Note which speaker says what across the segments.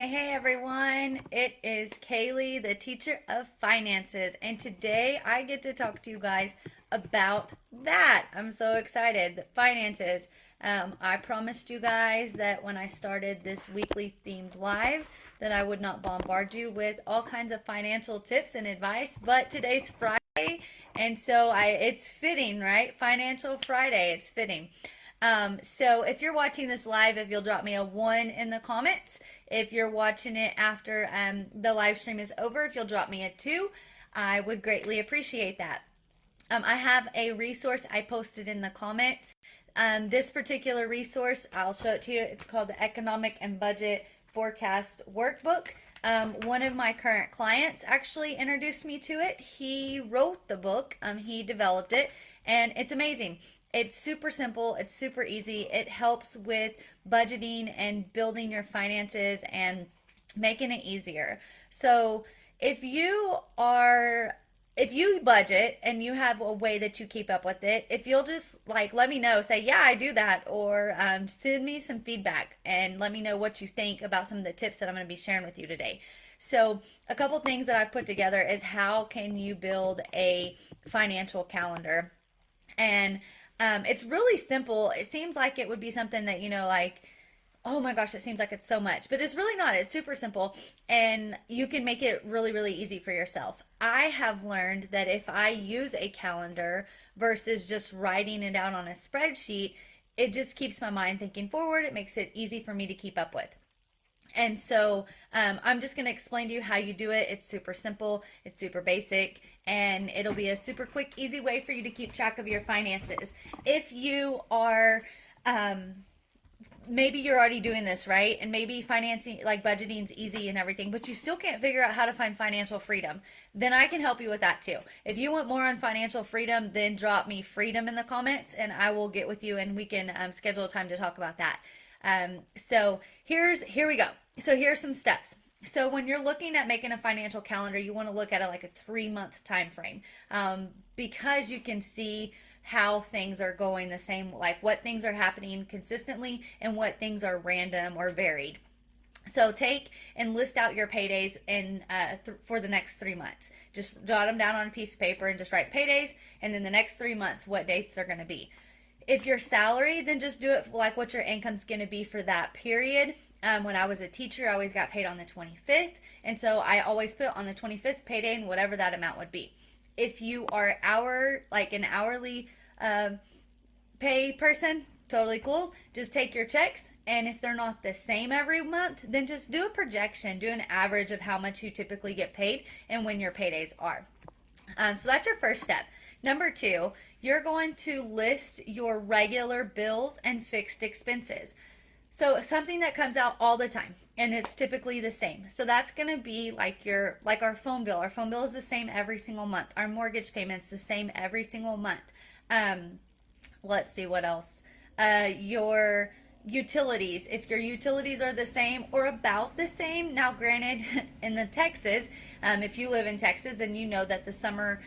Speaker 1: Hey everyone, it is Kaylee, the teacher of finances, and today I get to talk to you guys about that. I'm so excited. The finances. I promised you guys that when I started this weekly themed live, that I would not bombard you with all kinds of financial tips and advice, but today's Friday, and so it's fitting, right? Financial Friday, it's fitting. So if you're watching this live, if you'll drop me a one in the comments, if you're watching it after the live stream is over, if you'll drop me a two, I would greatly appreciate that. I have a resource I posted in the comments. This particular resource, I'll show it to you. It's called the Economic and Budget Forecast Workbook. One of my current clients actually introduced me to it. He wrote the book, he developed it, and it's amazing. It's super simple, it's super easy. It helps with budgeting and building your finances and making it easier. So, if you are if you budget and you have a way that you keep up with it, if you'll just like let me know, say, yeah, I do that, or send me some feedback and let me know what you think about some of the tips that I'm going to be sharing with you today. So, a couple things that I've put together is how can you build a financial calendar. And it's really simple. It seems like it would be something that, like, oh my gosh, it seems like it's so much, but it's really not. It's super simple, and you can make it really, really easy for yourself. I have learned that if I use a calendar versus just writing it out on a spreadsheet, it just keeps my mind thinking forward. It makes it easy for me to keep up with. And so I'm just going to explain to you how you do it. It's super simple, it's super basic, and it'll be a super quick, easy way for you to keep track of your finances. If you are maybe you're already doing this, right? And maybe financing, like budgeting's easy and everything, but you still can't figure out how to find financial freedom, then I can help you with that too. If you want more on financial freedom, then drop me freedom in the comments and I will get with you and we can schedule a time to talk about that. So here we go. So here's some steps. So when you're looking at making a financial calendar, you want to look at it like a 3 month time frame, because you can see how things are going the same, like what things are happening consistently and what things are random or varied. So take and list out your paydays for the next 3 months. Just jot them down on a piece of paper and just write paydays, and then the next 3 months, what dates they're going to be. If you're salary, then just do it like what your income's going to be for that period. When I was a teacher, I always got paid on the 25th, and so I always put on the 25th payday and whatever that amount would be. If you are like an hourly pay person, totally cool. Just take your checks, and if they're not the same every month, then just do a projection, do an average of how much you typically get paid and when your paydays are. So that's your first step. Number two, you're going to list your regular bills and fixed expenses. So something that comes out all the time and it's typically the same. So that's going to be like our phone bill. Our phone bill is the same every single month. Our mortgage payment's the same every single month. Um, let's see what else. Your utilities, if your utilities are the same or about the same. Now granted, in the Texas, if you live in Texas, then you know that the summer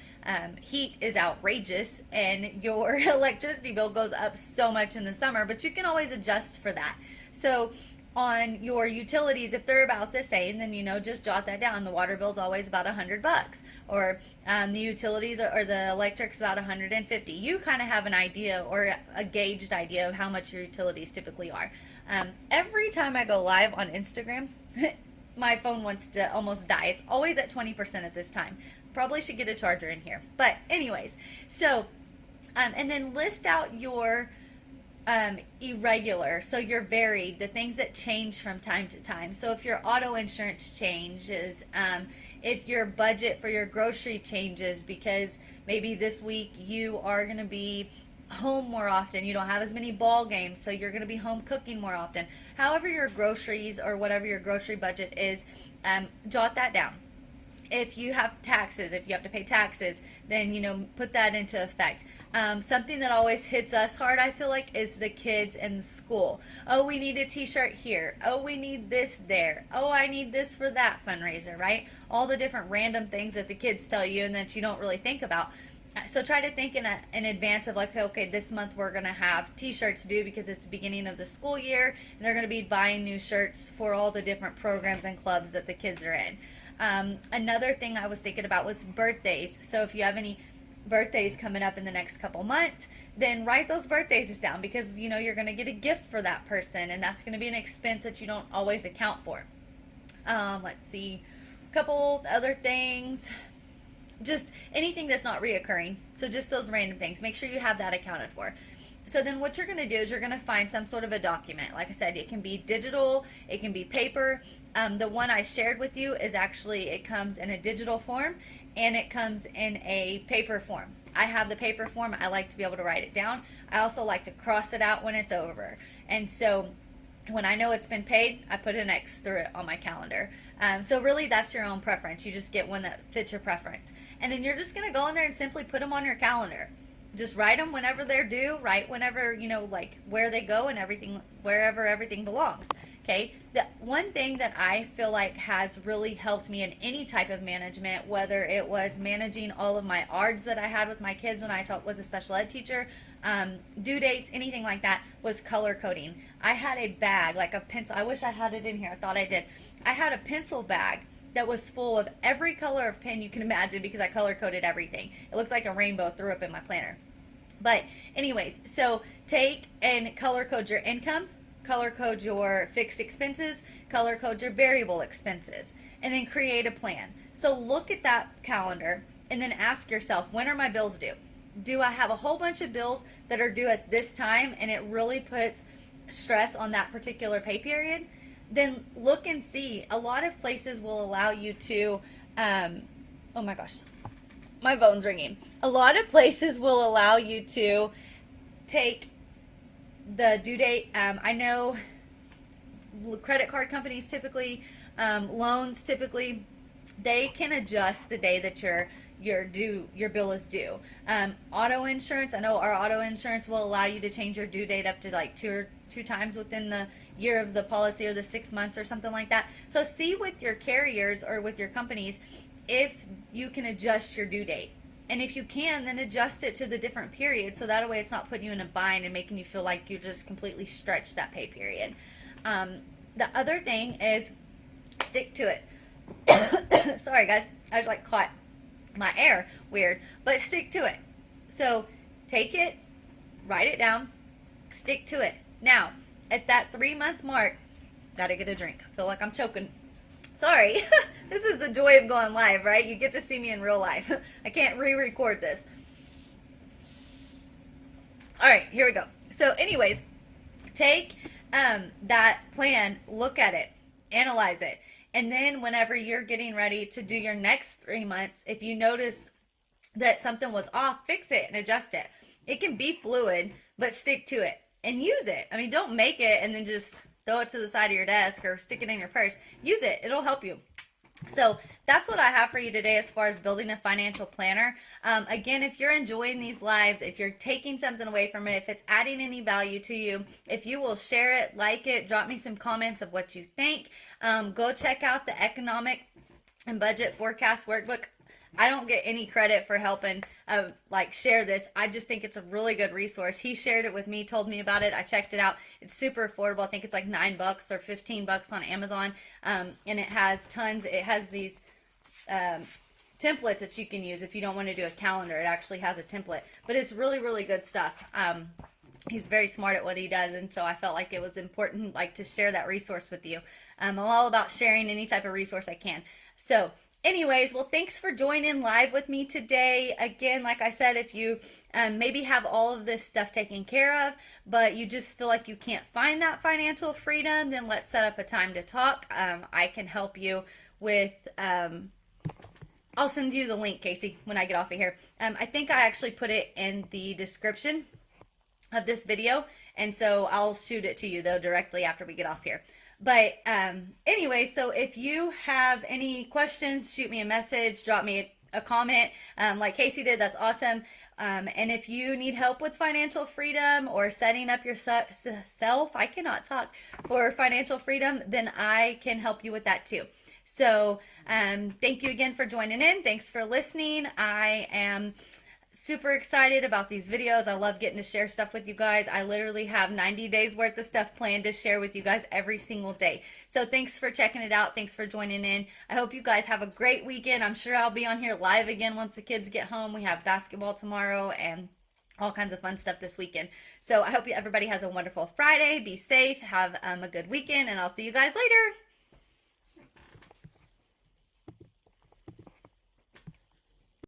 Speaker 1: heat is outrageous and your electricity bill goes up so much in the summer, but you can always adjust for that. So on your utilities, if they're about the same, then just jot that down. The water bill's always about $100, or the utilities or the electric's about 150. You kind of have an idea or a gauged idea of how much your utilities typically are. Every time I go live on Instagram, my phone wants to almost die. It's always at 20% at this time. Probably should get a charger in here. But anyways, so and then list out your irregular, so you're varied, the things that change from time to time. So if your auto insurance changes, if your budget for your grocery changes because maybe this week you are going to be home more often, you don't have as many ball games, so you're going to be home cooking more often. However your groceries or whatever your grocery budget is, jot that down. If you have taxes, if you have to pay taxes, then put that into effect. Something that always hits us hard, I feel like, is the kids and school. Oh, we need a t-shirt here. Oh, we need this there. Oh, I need this for that fundraiser, right? All the different random things that the kids tell you and that you don't really think about. So try to think in advance of like, okay, this month we're going to have t-shirts due because it's the beginning of the school year, and they're going to be buying new shirts for all the different programs and clubs that the kids are in. Another thing I was thinking about was birthdays. So if you have any birthdays coming up in the next couple months, then write those birthdays down, because you know you're going to get a gift for that person, and that's going to be an expense that you don't always account for. Let's see, a couple other things, just anything that's not reoccurring. So just those random things, make sure you have that accounted for. So then what you're going to do is you're going to find some sort of a document. Like I said, it can be digital, it can be paper. The one I shared with you is actually, it comes in a digital form and it comes in a paper form. I have the paper form. I like to be able to write it down. I also like to cross it out when it's over. And so when I know it's been paid, I put an X through it on my calendar. So really that's your own preference. You just get one that fits your preference. And then you're just going to go in there and simply put them on your calendar. Just write them whenever they're due, write whenever, you know, like where they go and everything, wherever everything belongs. Okay. The one thing that I feel like has really helped me in any type of management, whether it was managing all of my ARDs that I had with my kids when I was a special ed teacher, due dates, anything like that, was color coding. I had a bag, like a pencil. I wish I had it in here. I thought I did. I had a pencil bag that was full of every color of pen you can imagine, because I color coded everything. It looked like a rainbow threw up in my planner. But anyways, so take and color code your income, color code your fixed expenses, color code your variable expenses, and then create a plan. So look at that calendar and then ask yourself, when are my bills due? Do I have a whole bunch of bills that are due at this time and it really puts stress on that particular pay period? Then look and see. A lot of places will allow you to, oh my gosh, my phone's ringing. A lot of places will allow you to take the due date. I know credit card companies typically, loans typically, they can adjust the day that your bill is due. Auto insurance, I know our auto insurance will allow you to change your due date up to like two times within the year of the policy, or the 6 months or something like that. So see with your carriers or with your companies if you can adjust your due date. And if you can, then adjust it to the different periods, so that way it's not putting you in a bind and making you feel like you just completely stretched that pay period. The other thing is stick to it. Sorry guys, I just like caught my air weird, but stick to it. So take it, write it down, stick to it. Now, at that 3-month mark, gotta get a drink. I feel like I'm choking. Sorry. This is the joy of going live, right? You get to see me in real life. I can't re-record this. All right, here we go. So anyways, take that plan, look at it, analyze it. And then whenever you're getting ready to do your next 3 months, if you notice that something was off, fix it and adjust it. It can be fluid, but stick to it and use it. I mean, don't make it and then just throw it to the side of your desk or stick it in your purse. Use it. It'll help you. So that's what I have for you today as far as building a financial planner. Again, if you're enjoying these lives, if you're taking something away from it, if it's adding any value to you, if you will share it, like it, drop me some comments of what you think. Go check out the economic and budget forecast workbook. I don't get any credit for helping like share this. I just think it's a really good resource. He shared it with me, told me about it. I checked it out. It's super affordable. I think it's like $9 or $15 on Amazon. And it has tons. It has these templates that you can use if you don't want to do a calendar. It actually has a template, but it's really, really good stuff. He's very smart at what he does, and so I felt like it was important, like, to share that resource with you. I'm all about sharing any type of resource I can. So anyways, well, thanks for joining live with me today. Again, like I said, if you maybe have all of this stuff taken care of, but you just feel like you can't find that financial freedom, then let's set up a time to talk. I can help you with, I'll send you the link, Casey, when I get off of here. I think I actually put it in the description of this video, and so I'll shoot it to you though directly after we get off here. But anyway, so if you have any questions, shoot me a message, drop me a comment like Casey did. That's awesome. And if you need help with financial freedom or setting up yourself, I cannot talk, for financial freedom, then I can help you with that too. So thank you again for joining in. Thanks for listening. I am super excited about these videos. I love getting to share stuff with you guys. I literally have 90 days worth of stuff planned to share with you guys every single day. So thanks for checking it out. Thanks for joining in. I hope you guys have a great weekend. I'm sure I'll be on here live again once the kids get home. We have basketball tomorrow and all kinds of fun stuff this weekend. So I hope everybody has a wonderful Friday. Be safe. Have a good weekend, and I'll see you guys later.